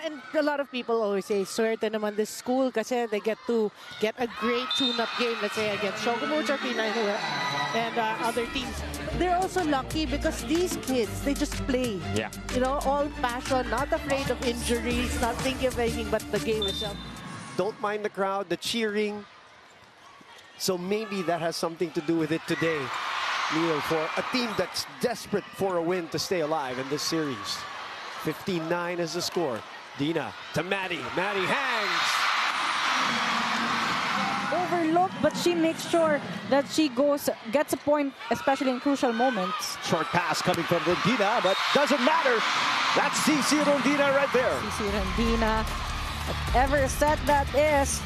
and a lot of people always say, swerte naman this school kasi they get to get a great tune-up game, let's say, against Choco Mucho and other teams. They're also lucky because these kids, they just play. Yeah. You know, all passion, not afraid of injuries, not thinking of anything but the game itself. Don't mind the crowd, the cheering. So maybe that has something to do with it today, Neil, for a team that's desperate for a win to stay alive in this series. 15-9 is the score. Dina to Maddie. Maddie hangs. Overlooked, but she makes sure that she gets a point, especially in crucial moments. Short pass coming from Rondina, but doesn't matter. That's CC Rondina right there. CC Rondina, whatever set that is,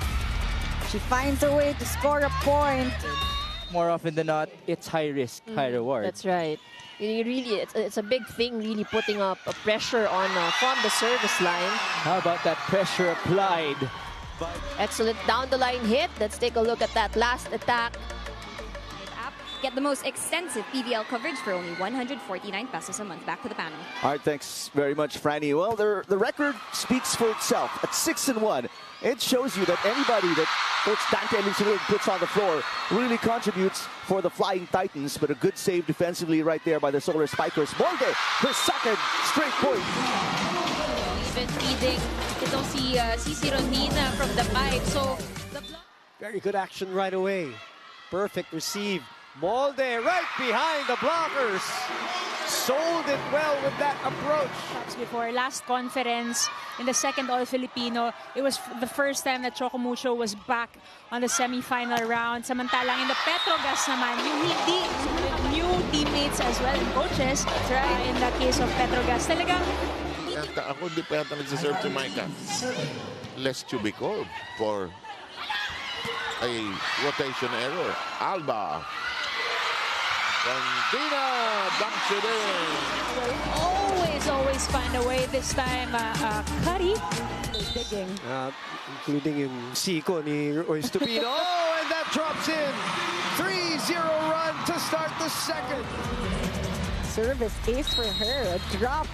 she finds a way to score a point. More often than not, it's high risk, high reward. That's right. It's a big thing, really putting up a pressure on from the service line. How about that pressure applied? Excellent down the line hit. Let's take a look at that last attack. Get the most extensive PVL coverage for only 149 pesos a month. Back to the panel. All right, thanks very much, Franny. Well, the record speaks for itself. At 6-1, it shows you that anybody that Coach Dante Luciano puts on the floor really contributes for the Flying Titans. But a good save defensively right there by the Solar Spikers. Molde, her second straight point. Even feeding itong si CC Rondina from the pipe. So the Very good action right away. Perfect receive. Molde right behind the blockers. Sold it well with that approach. Before last conference in the second All-Filipino, it was the first time that Choco Mucho was back on the semi-final round. Samantalang in the Petrogas naman, yung hindi with new teammates as well and coaches, right? In the case of Petrogas, talagang ako hindi pa yata nagsaserve si Micah. Less to be called for a rotation error. Alba. Rondina dumps it in. will always find a way. This time, Curry digging. Including yung Siko ni Estupino. Oh, and that drops in. 3-0 run to start the second. Service ace for her. A drop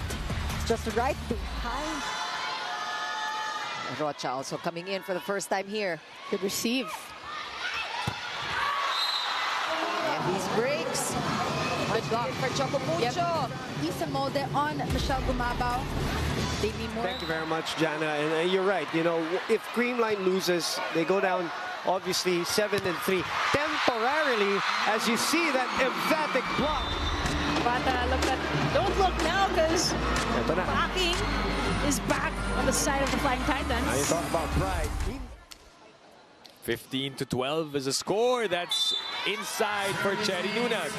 just right behind. Rocha also coming in for the first time here. Good receive. And these breaks. Good block for Choco Mucho. Isa Molde on Michelle Gumabao. They need more. Thank you very much, Jana. And you're right. You know, if Creamline loses, they go down obviously 7-3 temporarily. As you see that emphatic block. But don't look now because backing is back on the side of the Flying Titans. Now you talk about pride. 15-12 is a score. That's inside for Cherry Nunag.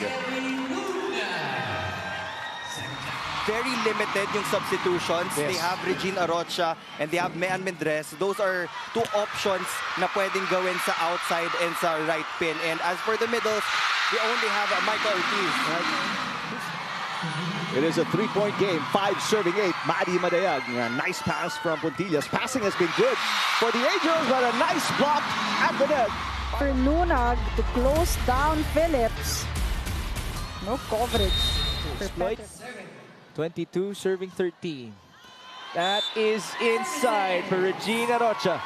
Very limited yung substitutions. Yes. They have Regina Arocha and they have Mean Mendres. Those are two options na pwedeng gawin sa outside and sa right pin. And as for the middles, they only have Michael Ortiz. Right? It is a three-point game. 5 serving 8. Maddie Madayag. A nice pass from Puntillas. Passing has been good for the Angels, but a nice block at the net. For Nunag to close down Phillips. No coverage. Exploit. 22 serving 13. That is inside for Regina Rocha.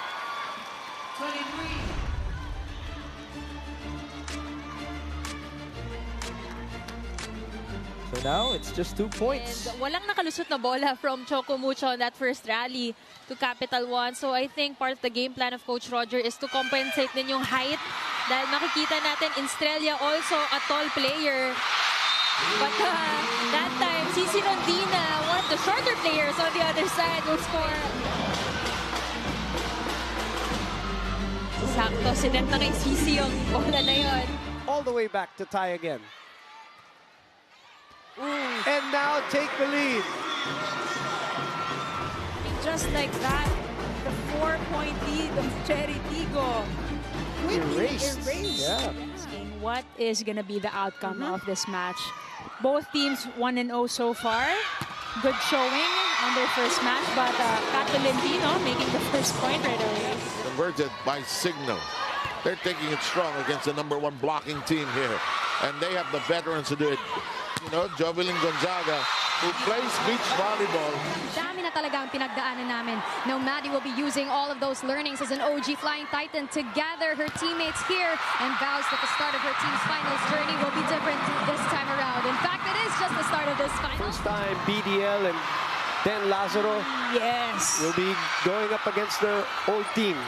So now it's just 2 points. And walang nakalusot na bola from Choco Mucho on that first rally to Capital One. So I think part of the game plan of Coach Roger is to compensate din yung height. Dahil makikita natin, Estrella also a tall player. But that time, CC Rondina, one of the shorter players on the other side, will score. Sakto, sinet na kay CC yung bola na yun. All the way back to tie again. And now take the lead. Just like that, the 4-point lead of Cherry Tigo. Erased. Yeah. What is going to be the outcome of this match? Both teams 1-0 so far. Good showing on their first match, but Catalentino making the first point right away. Converted by Signal. They're taking it strong against the #1 blocking team here. And they have the veterans to do it. You know, Jovelyn Gonzaga who plays beach volleyball. Dami na talaga ang pinagdaanan namin. Now, Maddie will be using all of those learnings as an OG Flying Titan to gather her teammates here and vows that the start of her team's finals journey will be different this time around. In fact, it is just the start of this final. First time BDL and then Lazaro will be going up against their old team.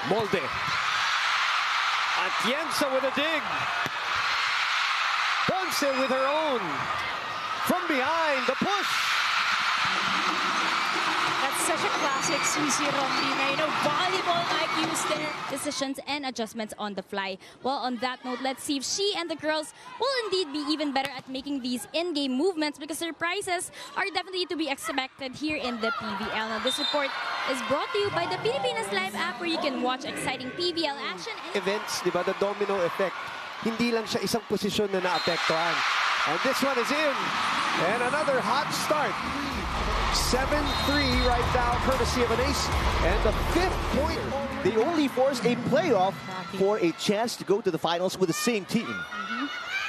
Molde. Atienza with a dig. Ponce with her own. From behind, the push. That's such a classic CC Rondina. You know, volleyball IQs there. Decisions and adjustments on the fly. Well, on that note, let's see if she and the girls will indeed be even better at making these in-game movements, because surprises are definitely to be expected here in the PVL. Now, this report is brought to you by the Pilipinas Live app, where you can watch exciting PVL action. Events, di ba, the domino effect. Hindi lang siya isang posisyon na naapektuhan. And this one is in. And another hot start. 7-3 right now, courtesy of an ace. And the 5th point. They only force a playoff for a chance to go to the finals with the same team.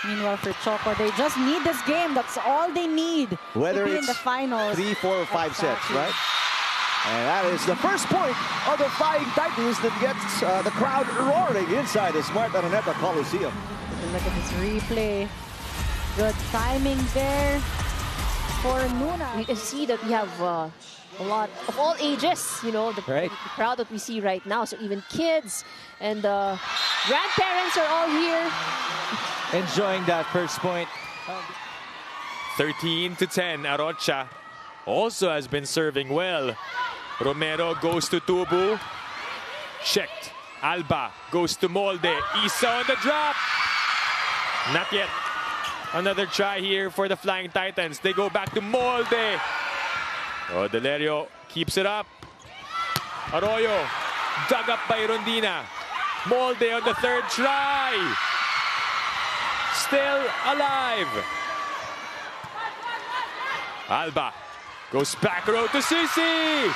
Meanwhile, for Choco, they just need this game. That's all they need Whether to be it's in the finals. 3, 4, or 5 sets, right? And that is the first point of the Flying Titans that gets the crowd roaring inside the Smart Araneta Coliseum. Look at this replay. Good timing there for Nuna. You can see that we have a lot of all ages, you know, the crowd that we see right now. So even kids and grandparents are all here. Enjoying that first point. 13-10, Arocha also has been serving well. Romero goes to Tubu. Checked. Alba goes to Molde. Isa on the drop. Not yet. Another try here for the Flying Titans. They go back to Molde. Oh, Delerio keeps it up. Arroyo dug up by Rondina. Molde on the 3rd try. Still alive. Alba goes back row to Sisi.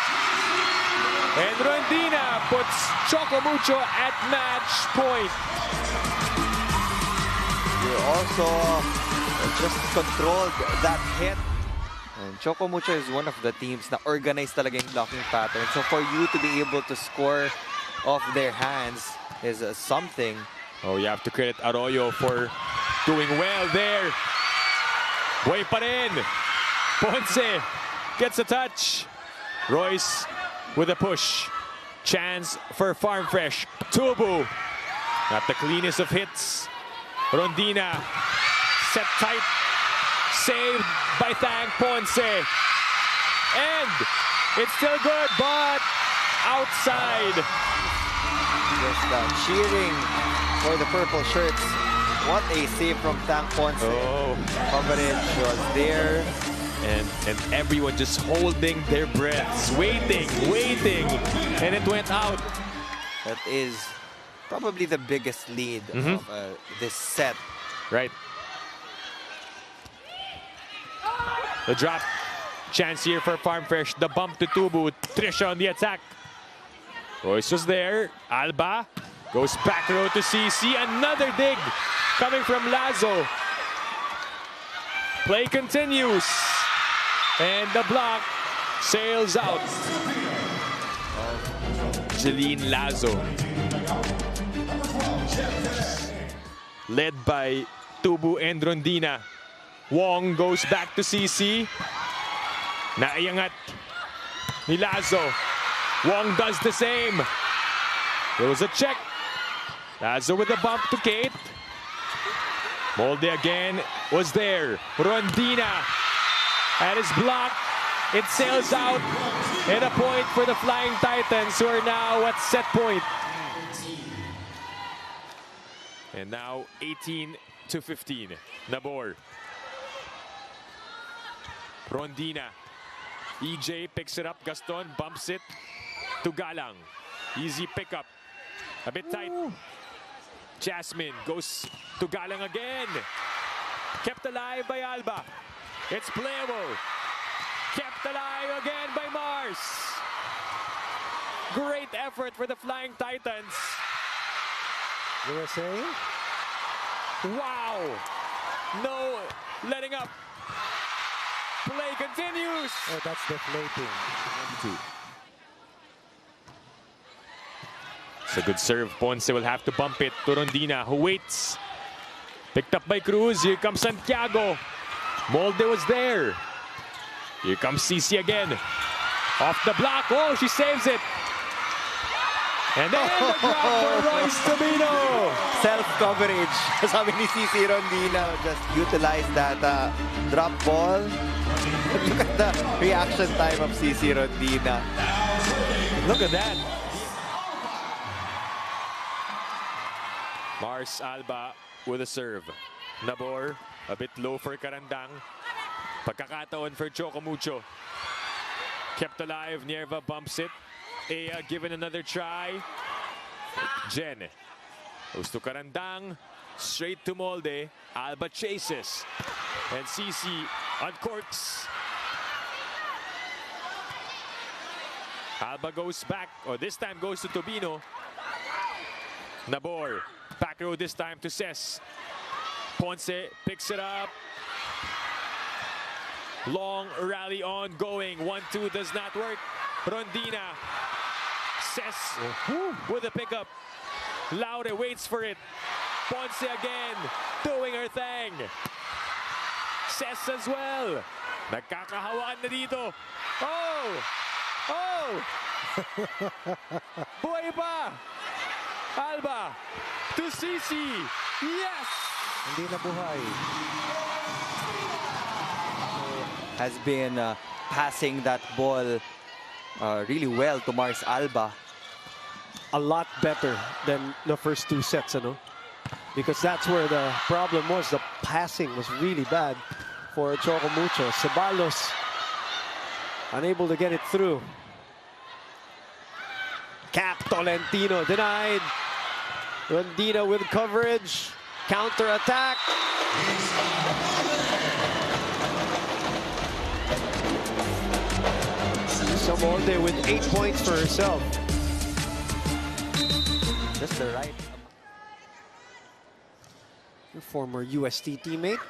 And Rondina puts Choco Mucho at match point. You also just controlled that hit. And Choco Mucho is one of the teams na organized talaga yung blocking pattern. So for you to be able to score off their hands is something. Oh, you have to credit Arroyo for doing well there. Buhay pa rin. Ponce gets a touch. Royce with a push. Chance for Farm Fresh. Tubu. Not the cleanest of hits. Rondina set tight. Saved by Thang Ponce. And it's still good, but outside. Just cheering for the purple shirts. What a save from Thang Ponce. Oh. Coverage was there. And everyone just holding their breaths, waiting, and it went out. That is probably the biggest lead of this set. Right. The drop. Chance here for Farm Fresh. The bump to Tubu. Trisha on the attack. Royce was there. Alba goes back row to CC. Another dig coming from Lazo. Play continues. And the block sails out. Jeline Lazo. Led by Tubu and Rondina. Wong goes back to CC. Naiangat ni Lazo. Wong does the same. There was a check. Lazo with a bump to Kate. Molde again was there. Rondina at his block. It sails out. And a point for the Flying Titans, who are now at set point. And now 18-15. Nabor. Rondina. EJ picks it up. Gaston bumps it to Galang. Easy pickup. A bit tight. Jasmine goes to Galang again. Kept alive by Alba. It's playable. Kept alive again by Mars. Great effort for the Flying Titans. USA. Wow. No letting up. Play continues. Oh, that's deflating. It's a good serve. Ponce will have to bump it to Rondina, who waits. Picked up by Cruz. Here comes Santiago. Molde was there. Here comes Cici again. Off the block. Oh, she saves it. And then the grab for Royce Tobino. Self-coverage. Sabi ni Cici Rondina, just utilize that drop ball. Look at the reaction time of Cici Rondina. Look at that. Mars Alba with a serve. Nabor, a bit low for Carandang. Pagkakataon for Choco Mucho. Kept alive, Nierva bumps it. Ea given another try. Jen goes to Carandang. Straight to Molde. Alba chases. And Cici uncorks. Alba goes back, or this time goes to Tobino. Nabor, back row this time to Ses. Ponce picks it up. Long rally ongoing. 1-2 does not work. Rondina. Ses with a pickup. Laure waits for it. Ponce again, doing her thing. Ses as well. Nagkakahawaan na dito. Oh! Oh! Buhay pa! Alba to Cici. Yes! Hindi na buhay. Has been passing that ball really well to Mars Alba. A lot better than the first two sets, ano? Because that's where the problem was. The passing was really bad for Choco Mucho. Ceballos unable to get it through. Cap Tolentino denied. Rondina with coverage. Counter attack. Molde with 8 points for herself. Just the right. Your former UST teammate.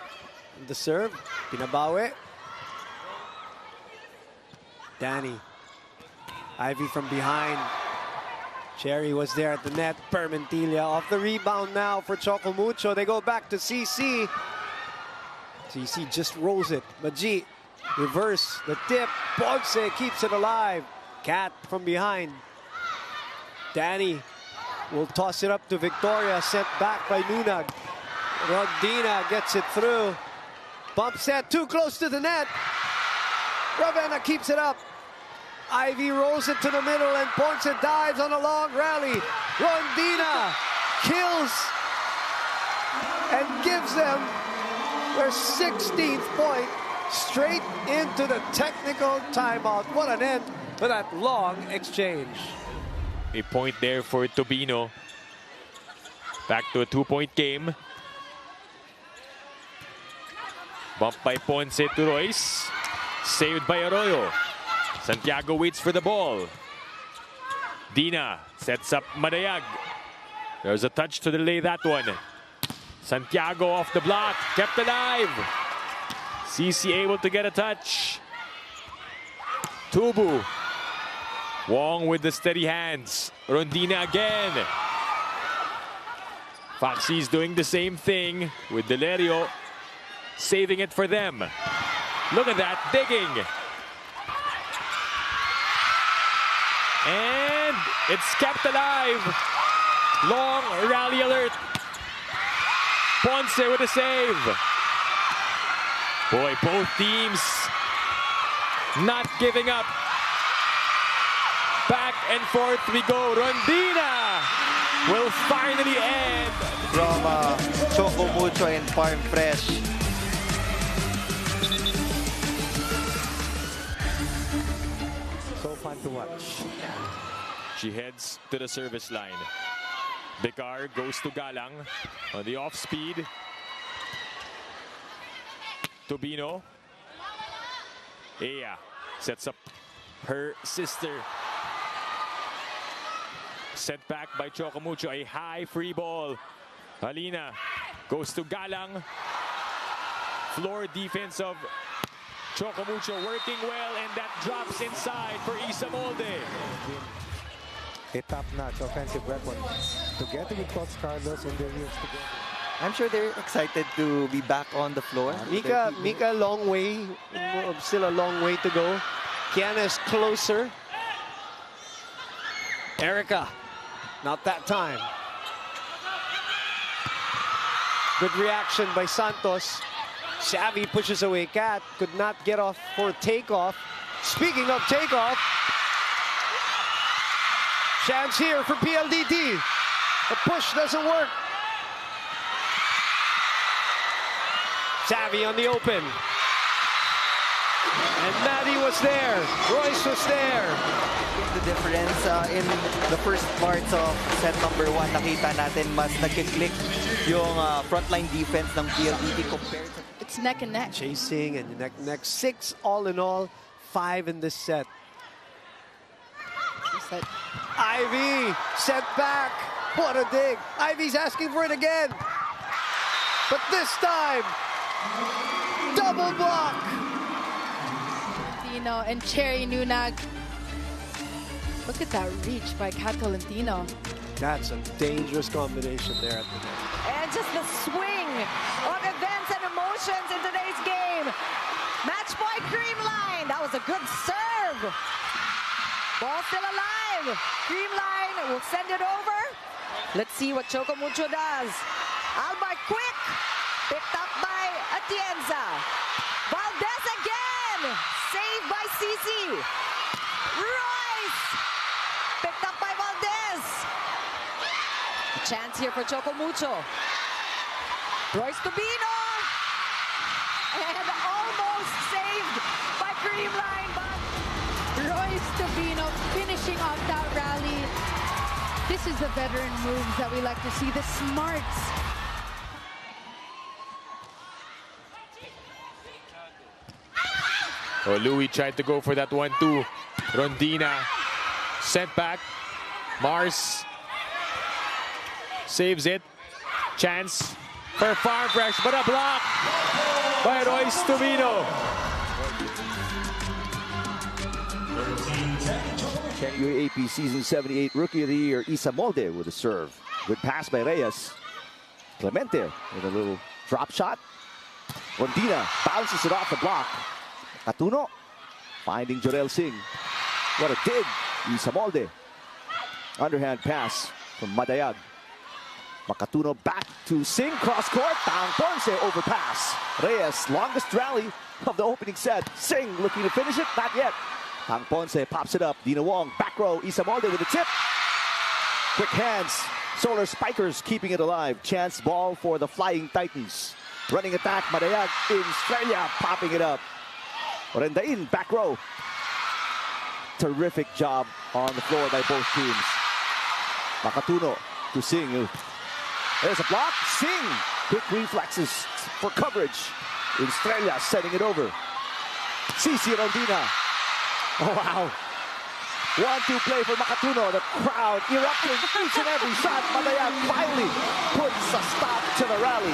The serve. Pinabawi. Danny. Ivy from behind. Cherry was there at the net. Permentilia off the rebound now for Choco Mucho. They go back to CC. CC just rolls it. Maji. Reverse the tip. Ponce keeps it alive. Cat from behind. Danny will toss it up to Victoria. Sent back by Nunag. Rondina gets it through. Bump set too close to the net. Ravenna keeps it up. Ivy rolls it to the middle and Ponce dives on a long rally. Rondina kills and gives them their 16th point. Straight into the technical timeout. What an end for that long exchange. A point there for Tobino. Back to a 2-point game. Bump by Ponce to Royce. Saved by Arroyo. Santiago waits for the ball. Dina sets up Madayag. There's a touch to delay that one. Santiago off the block. Kept alive. CC able to get a touch. Tubu. Wong with the steady hands. Rondina again. Foxy's doing the same thing with Delerio saving it for them. Look at that, digging. And it's kept alive. Long rally alert. Ponce with a save. Boy, both teams not giving up. Back and forth we go. Rondina will finally end. From Choco Mucho and Farm Fresh. So fun to watch. She heads to the service line. Becar goes to Galang on the off speed. Tobino. Ea sets up her sister. Sent back by Choco Mucho. A high free ball. Alina goes to Galang. Floor defense of Choco Mucho working well, and that drops inside for Isamolde. A top-notch offensive weapon together with Coach Carlos and their years together. I'm sure they're excited to be back on the floor. Mika, long way, still a long way to go. Kiana is closer. Erica, not that time. Good reaction by Santos. Savvy pushes away Kat, could not get off for takeoff. Speaking of takeoff, chance here for PLDT. The push doesn't work. Savvy on the open. And Maddie was there. Royce was there. The difference in the first parts of set number 1, nakita natin mas nagkiklik yung frontline defense ng PLDT compared to... It's neck and neck. Chasing and neck and neck. 6 all in all, 5 in this set. Ivy set back. What a dig. Ivy's asking for it again. But this time, double block. Tolentino and Cherry Nunag. Look at that reach by Kat Tolentino. That's a dangerous combination there at the net. And just the swing of events and emotions in today's game. Match point Creamline. That was a good serve. Ball still alive. Creamline will send it over. Let's see what Choco Mucho does. Alba quick. Picked up by Atienza. Valdez again. Saved by Cici. Royce. Picked up by Valdez. A chance here for Choco Mucho. Royce Tubino. And almost saved by Creamline. But Royce Tubino finishing off that rally. This is the veteran moves that we like to see, the smarts. Oh, Louis tried to go for that 1-2. Rondina sent back. Mars saves it. Chance for Farm Fresh, but a block by Royce Tubino. UAAP Season 78 Rookie of the Year, Isamolde with a serve. Good pass by Reyes. Clemente with a little drop shot. Rondina bounces it off the block. Catuno finding Jorel Singh. What a dig. Isamolde. Underhand pass from Madayag. Makatuno back to Singh. Cross court. Tang Ponce overpass. Reyes, longest rally of the opening set. Singh looking to finish it. Not yet. Tang Ponce pops it up. Dina Wong, back row. Isamolde with a tip. Quick hands. Solar Spikers keeping it alive. Chance ball for the Flying Titans. Running attack. Madayag in Australia, popping it up. Rendain, back row. Terrific job on the floor by both teams. Makatuno to Singh. There's a block. Singh. Quick reflexes for coverage. Australia setting it over. Cici Rondina. Oh, wow. 1-2 play for Makatuno. The crowd erupting each and every shot. Madayag finally puts a stop to the rally.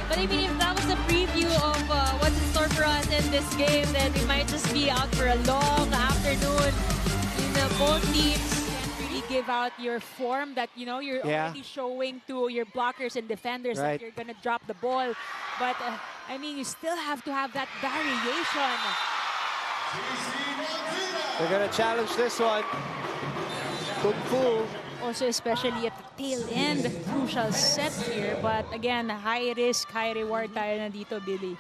But I mean, if that was a preview of what's in store for us in this game, then we might just be out for a long afternoon. Both teams can't really give out your form that, you know, you're already showing to your blockers and defenders that you're going to drop the ball. But, I mean, you still have to have that variation. They're going to challenge this one. Kung Fu. Also, especially at the tail end, crucial set here. But again, high risk, high reward tayo na dito, Billy.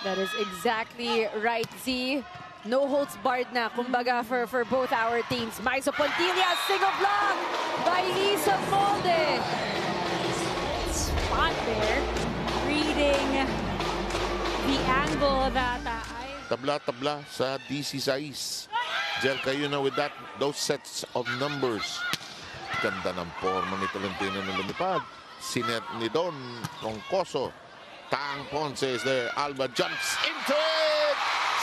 That is exactly right, Z. No holds barred na, kumbaga, for both our teams. Maiso Pontilla, single block by Isamolde. Spot there, reading the angle that Tabla-tabla sa DC6. Gel kayo na with those sets of numbers. Ganda ng forma ni Tolentino na lumipad. Sinet ni Don Troncoso. Tang Ponce is there. Alba jumps into it.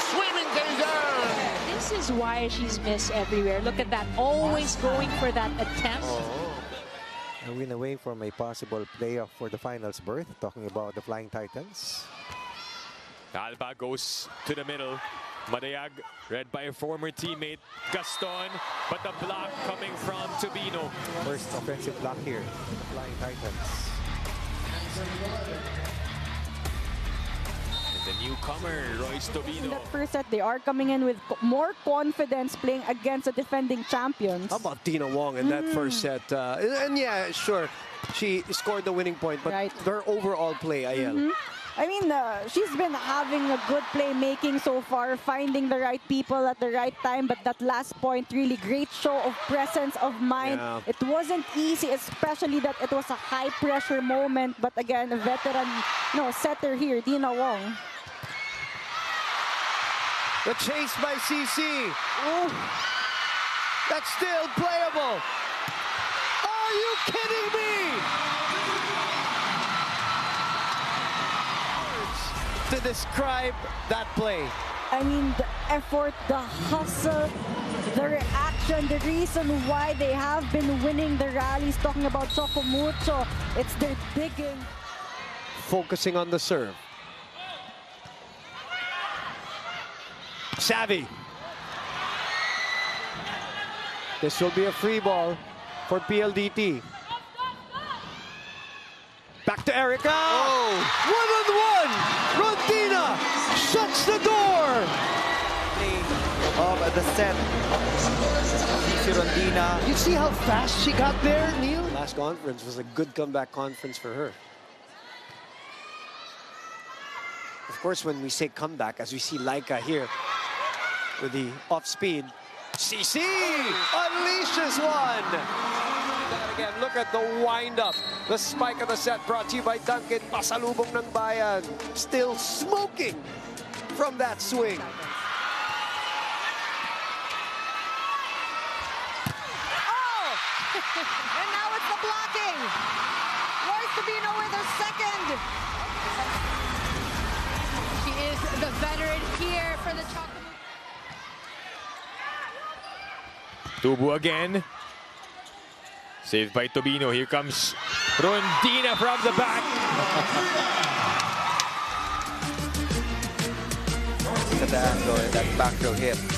Swimming down. This is why she's missed everywhere. Look at that. Always going for that attempt. A win away from a possible playoff for the finals berth. Talking about the Flying Titans. Alba goes to the middle. Madayag, read by a former teammate, Gaston, but the block coming from Tobino. First offensive block here, the Flying Titans. And the newcomer, Royce In Tobino. that first set, they are coming in with more confidence playing against the defending champions. How about Tina Wong in that first set? And yeah, sure, she scored the winning point, but her overall play, Ayel. I mean, she's been having a good playmaking so far, finding the right people at the right time, but that last point, really great show of presence of mind. Yeah. It wasn't easy, especially that it was a high-pressure moment, but again, a veteran setter here, Tina Wong. The chase by CC. Ooh. That's still playable. Are you kidding me? To describe that play. I mean, the effort, the hustle, the reaction, the reason why they have been winning the rallies, talking about Choco Mucho, it's their digging. Focusing on the serve. Savvy. This will be a free ball for PLDT. Back to Erica. Oh. One-on-one. Rodina shuts the door. Of the set. Si Rodina. You see how fast she got there, Neil? Last conference was a good comeback conference for her. Of course, when we say comeback, as we see Laika here with the off speed, CC unleashes one. And again, look at the wind-up. The spike of the set brought to you by Duncan. Pasalubong ng bayan. Still smoking from that swing. Oh! And now it's the blocking. Royce Tobino with her second. She is the veteran here for the Choco. Tubu again. Saved by Tobino. Here comes Rondina from the back. Look at the angle, that back row hit.